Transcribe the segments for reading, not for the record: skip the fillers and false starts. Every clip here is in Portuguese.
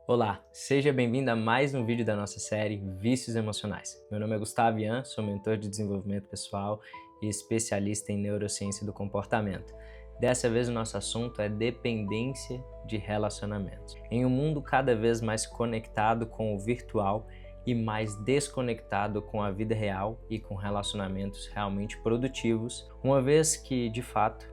Olá, seja bem-vindo a mais um vídeo da nossa série Vícios Emocionais. Meu nome é Gustavo Ian, sou mentor de desenvolvimento pessoal e especialista em neurociência do comportamento. Dessa vez o nosso assunto é dependência de relacionamentos. Em um mundo cada vez mais conectado com o virtual e mais desconectado com a vida real e com relacionamentos realmente produtivos, uma vez que, de fato,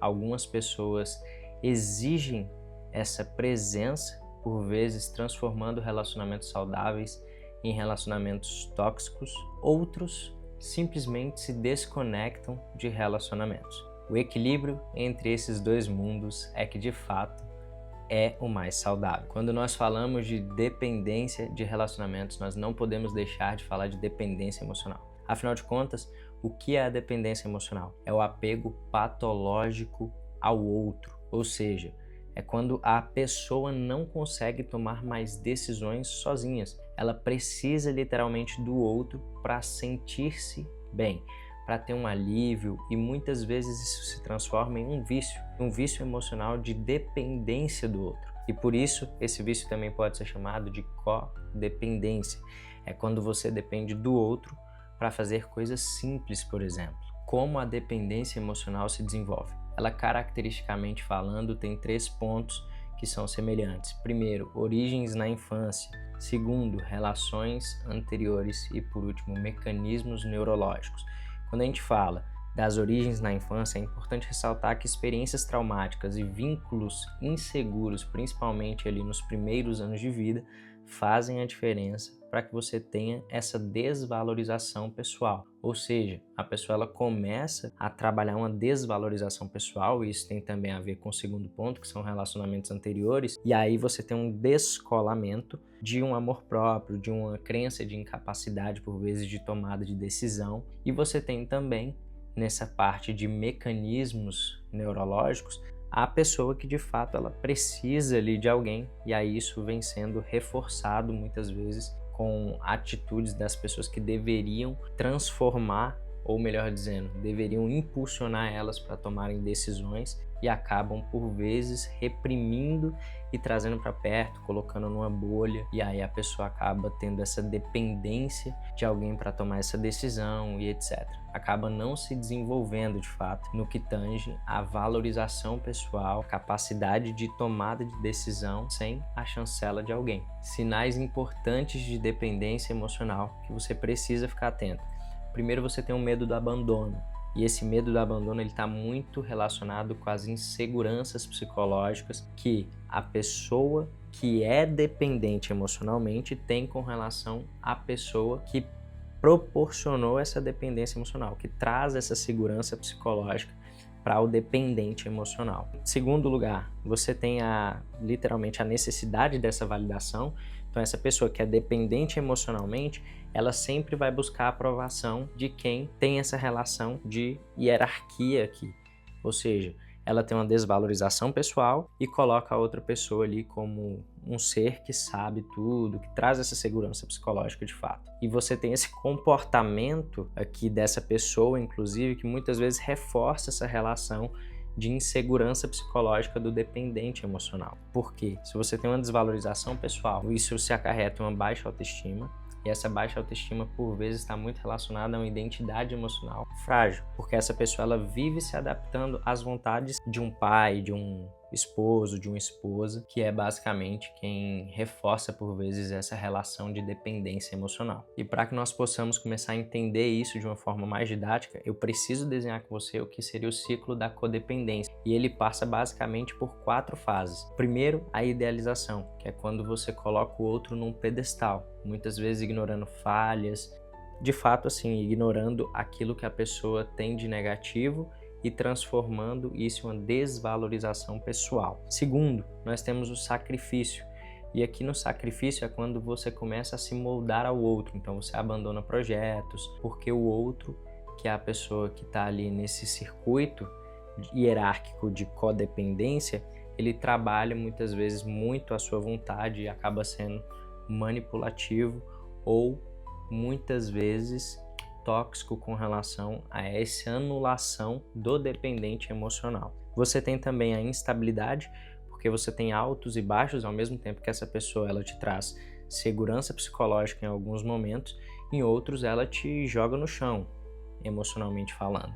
algumas pessoas exigem essa presença, por vezes transformando relacionamentos saudáveis em relacionamentos tóxicos, outros simplesmente se desconectam de relacionamentos. O equilíbrio entre esses dois mundos é que de fato é o mais saudável. Quando nós falamos de dependência de relacionamentos, nós não podemos deixar de falar de dependência emocional. Afinal de contas, o que é a dependência emocional? É o apego patológico ao outro, ou seja, é quando a pessoa não consegue tomar mais decisões sozinhas. Ela precisa literalmente do outro para sentir-se bem, para ter um alívio, e muitas vezes isso se transforma em um vício emocional de dependência do outro. E por isso esse vício também pode ser chamado de codependência. É quando você depende do outro para fazer coisas simples, por exemplo. Como a dependência emocional se desenvolve? Ela, caracteristicamente falando, tem 3 pontos que são semelhantes. Primeiro, origens na infância. Segundo, relações anteriores. E por último, mecanismos neurológicos. Quando a gente fala das origens na infância, é importante ressaltar que experiências traumáticas e vínculos inseguros, principalmente ali nos primeiros anos de vida, fazem a diferença para que você tenha essa desvalorização pessoal. Ou seja, a pessoa ela começa a trabalhar uma desvalorização pessoal, e isso tem também a ver com o segundo ponto, que são relacionamentos anteriores, e aí você tem um descolamento de um amor próprio, de uma crença de incapacidade, por vezes, de tomada de decisão, e você tem também, nessa parte de mecanismos neurológicos, a pessoa que de fato ela precisa ali de alguém, e aí isso vem sendo reforçado muitas vezes com atitudes das pessoas que deveriam transformar, ou melhor dizendo, deveriam impulsionar elas para tomarem decisões, e acabam por vezes reprimindo e trazendo para perto, colocando numa bolha, e aí a pessoa acaba tendo essa dependência de alguém para tomar essa decisão e etc. Acaba não se desenvolvendo de fato no que tange a valorização pessoal, capacidade de tomada de decisão sem a chancela de alguém. Sinais importantes de dependência emocional que você precisa ficar atento. Primeiro, você tem o medo do abandono. E esse medo do abandono está muito relacionado com as inseguranças psicológicas que a pessoa que é dependente emocionalmente tem com relação à pessoa que proporcionou essa dependência emocional, que traz essa segurança psicológica para o dependente emocional. Em segundo lugar, você tem literalmente a necessidade dessa validação. Então essa pessoa que é dependente emocionalmente, ela sempre vai buscar a aprovação de quem tem essa relação de hierarquia aqui. Ou seja, ela tem uma desvalorização pessoal e coloca a outra pessoa ali como um ser que sabe tudo, que traz essa segurança psicológica de fato. E você tem esse comportamento aqui dessa pessoa, inclusive, que muitas vezes reforça essa relação de insegurança psicológica do dependente emocional. Por quê? Se você tem uma desvalorização pessoal, isso se acarreta uma baixa autoestima, e essa baixa autoestima, por vezes, está muito relacionada a uma identidade emocional frágil, porque essa pessoa ela vive se adaptando às vontades de um pai, de um esposo, de uma esposa, que é basicamente quem reforça, por vezes, essa relação de dependência emocional. E para que nós possamos começar a entender isso de uma forma mais didática, eu preciso desenhar com você o que seria o ciclo da codependência. E ele passa basicamente por 4 fases. Primeiro, a idealização, que é quando você coloca o outro num pedestal, muitas vezes ignorando falhas, de fato assim, ignorando aquilo que a pessoa tem de negativo e transformando isso em uma desvalorização pessoal. Segundo, nós temos o sacrifício. E aqui no sacrifício é quando você começa a se moldar ao outro. Então você abandona projetos, porque o outro, que é a pessoa que está ali nesse circuito hierárquico de codependência, ele trabalha muitas vezes muito à sua vontade e acaba sendo manipulativo ou muitas vezes tóxico com relação a essa anulação do dependente emocional. Você tem também a instabilidade, porque porque você tem altos e baixos ao mesmo tempo que essa pessoa ela te traz segurança psicológica em alguns momentos, em outros ela te joga no chão, emocionalmente falando.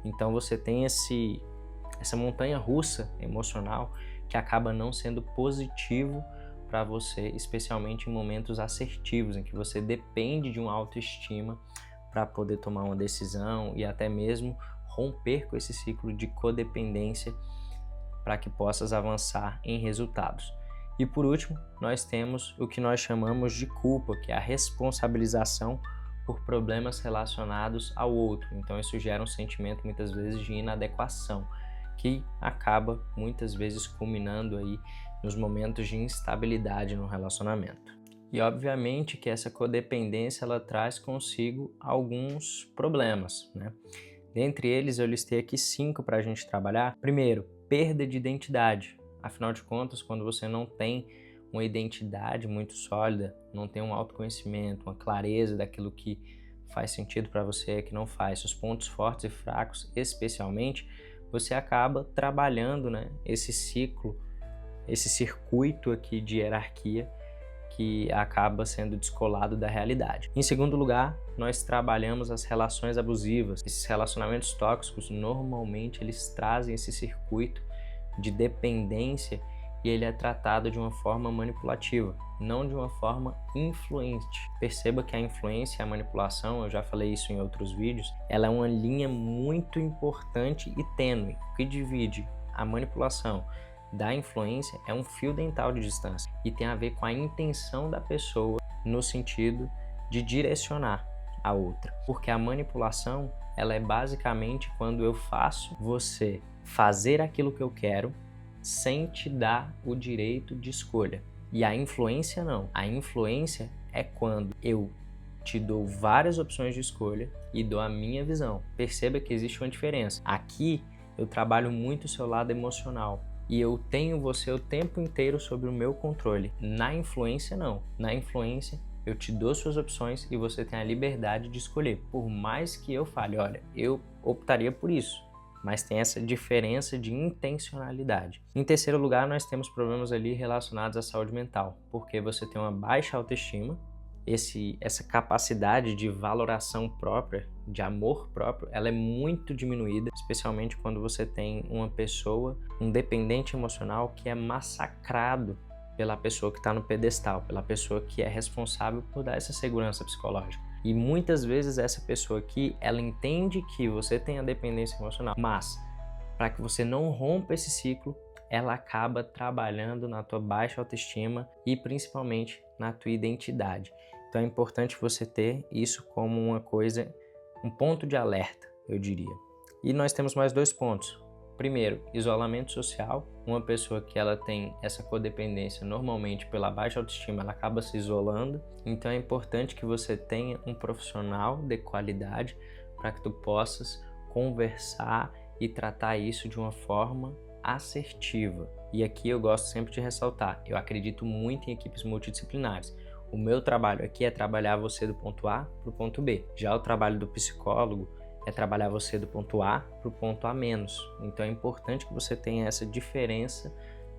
Então você tem essa montanha russa emocional que acaba não sendo positivo para você, especialmente em momentos assertivos, em que você depende de uma autoestima para poder tomar uma decisão e até mesmo romper com esse ciclo de codependência para que possas avançar em resultados. E por último, nós temos o que nós chamamos de culpa, que é a responsabilização por problemas relacionados ao outro. Então isso gera um sentimento muitas vezes de inadequação, que acaba muitas vezes culminando aí nos momentos de instabilidade no relacionamento. E obviamente que essa codependência ela traz consigo alguns problemas, né? Dentre eles eu listei aqui 5 para a gente trabalhar. Primeiro, perda de identidade. Afinal de contas, quando você não tem uma identidade muito sólida, não tem um autoconhecimento, uma clareza daquilo que faz sentido para você, que não faz, seus pontos fortes e fracos especialmente, você acaba trabalhando, né, esse ciclo, esse circuito aqui de hierarquia que acaba sendo descolado da realidade. Em segundo lugar, nós trabalhamos as relações abusivas. Esses relacionamentos tóxicos, normalmente, eles trazem esse circuito de dependência e ele é tratado de uma forma manipulativa, não de uma forma influente. Perceba que a influência e a manipulação, eu já falei isso em outros vídeos, ela é uma linha muito importante e tênue. O que divide a manipulação da influência é um fio dental de distância e tem a ver com a intenção da pessoa no sentido de direcionar a outra. Porque a manipulação, ela é basicamente quando eu faço você fazer aquilo que eu quero sem te dar o direito de escolha. E a influência não. A influência é quando eu te dou várias opções de escolha e dou a minha visão. Perceba que existe uma diferença. Aqui eu trabalho muito o seu lado emocional e eu tenho você o tempo inteiro sob o meu controle. Na influência não. Na influência eu te dou suas opções e você tem a liberdade de escolher. Por mais que eu fale, olha, eu optaria por isso, mas tem essa diferença de intencionalidade. Em terceiro lugar, nós temos problemas ali relacionados à saúde mental, porque você tem uma baixa autoestima, essa capacidade de valoração própria, de amor próprio, ela é muito diminuída, especialmente quando você tem uma pessoa, um dependente emocional que é massacrado pela pessoa que está no pedestal, pela pessoa que é responsável por dar essa segurança psicológica. E muitas vezes essa pessoa aqui, ela entende que você tem a dependência emocional, mas para que você não rompa esse ciclo, ela acaba trabalhando na tua baixa autoestima e principalmente na tua identidade. Então é importante você ter isso como uma coisa, um ponto de alerta, eu diria. E nós temos mais 2 pontos. Primeiro, isolamento social. Uma pessoa que ela tem essa codependência, normalmente pela baixa autoestima, ela acaba se isolando. Então é importante que você tenha um profissional de qualidade para que tu possas conversar e tratar isso de uma forma assertiva. E aqui eu gosto sempre de ressaltar, eu acredito muito em equipes multidisciplinares. O meu trabalho aqui é trabalhar você do ponto A para o ponto B. Já o trabalho do psicólogo é trabalhar você do ponto A para o ponto A menos. Então é importante que você tenha essa diferença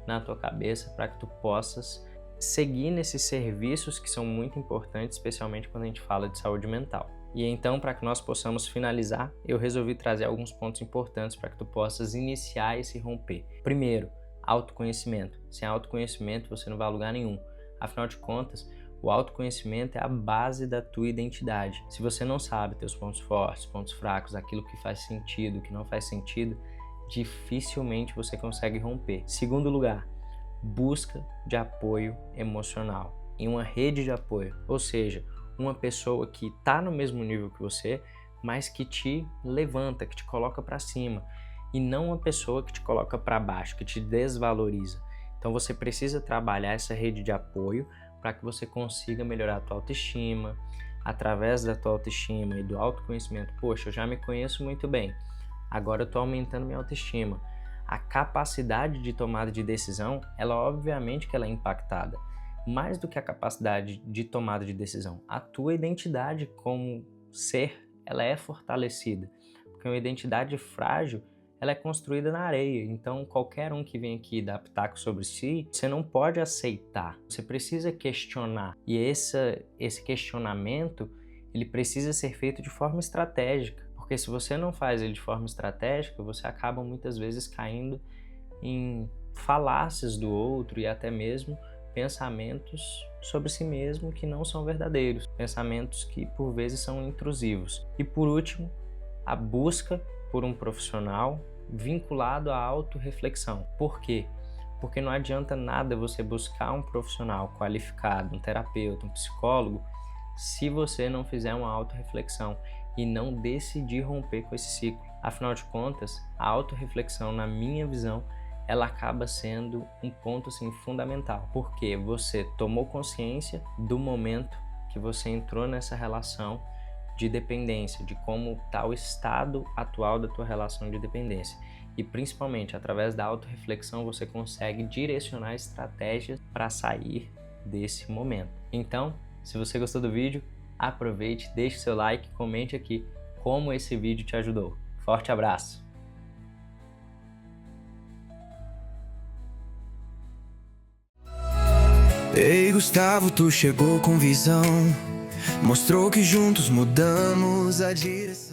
na tua cabeça para que tu possas seguir nesses serviços que são muito importantes, especialmente quando a gente fala de saúde mental. E então, para que nós possamos finalizar, eu resolvi trazer alguns pontos importantes para que tu possas iniciar esse romper. Primeiro, autoconhecimento. Sem autoconhecimento você não vai a lugar nenhum. Afinal de contas, o autoconhecimento é a base da tua identidade. Se você não sabe teus pontos fortes, pontos fracos, aquilo que faz sentido, o que não faz sentido, dificilmente você consegue romper. Segundo lugar, busca de apoio emocional. Em uma rede de apoio, ou seja, uma pessoa que está no mesmo nível que você, mas que te levanta, que te coloca para cima, e não uma pessoa que te coloca para baixo, que te desvaloriza. Então você precisa trabalhar essa rede de apoio para que você consiga melhorar a tua autoestima. Através da tua autoestima e do autoconhecimento, poxa, eu já me conheço muito bem, agora eu estou aumentando minha autoestima. A capacidade de tomada de decisão, ela obviamente que ela é impactada. Mais do que a capacidade de tomada de decisão, a tua identidade como ser, ela é fortalecida. Porque uma identidade frágil, ela é construída na areia. Então, qualquer um que vem aqui dar pitaco sobre si, você não pode aceitar. Você precisa questionar. E esse questionamento, ele precisa ser feito de forma estratégica. Porque se você não faz ele de forma estratégica, você acaba muitas vezes caindo em falácias do outro e até mesmo pensamentos sobre si mesmo que não são verdadeiros. Pensamentos que por vezes são intrusivos. E por último, a busca por um profissional vinculado à autorreflexão. Por quê? Porque não adianta nada você buscar um profissional qualificado, um terapeuta, um psicólogo, se você não fizer uma autorreflexão e não decidir romper com esse ciclo. Afinal de contas, a autorreflexão, na minha visão, ela acaba sendo um ponto assim, fundamental, porque você tomou consciência do momento que você entrou nessa relação de dependência, de como está o estado atual da tua relação de dependência. E principalmente, através da autorreflexão, você consegue direcionar estratégias para sair desse momento. Então, se você gostou do vídeo, aproveite, deixe seu like, comente aqui como esse vídeo te ajudou. Forte abraço! Ei, Gustavo, tu chegou com visão, mostrou que juntos mudamos a direção.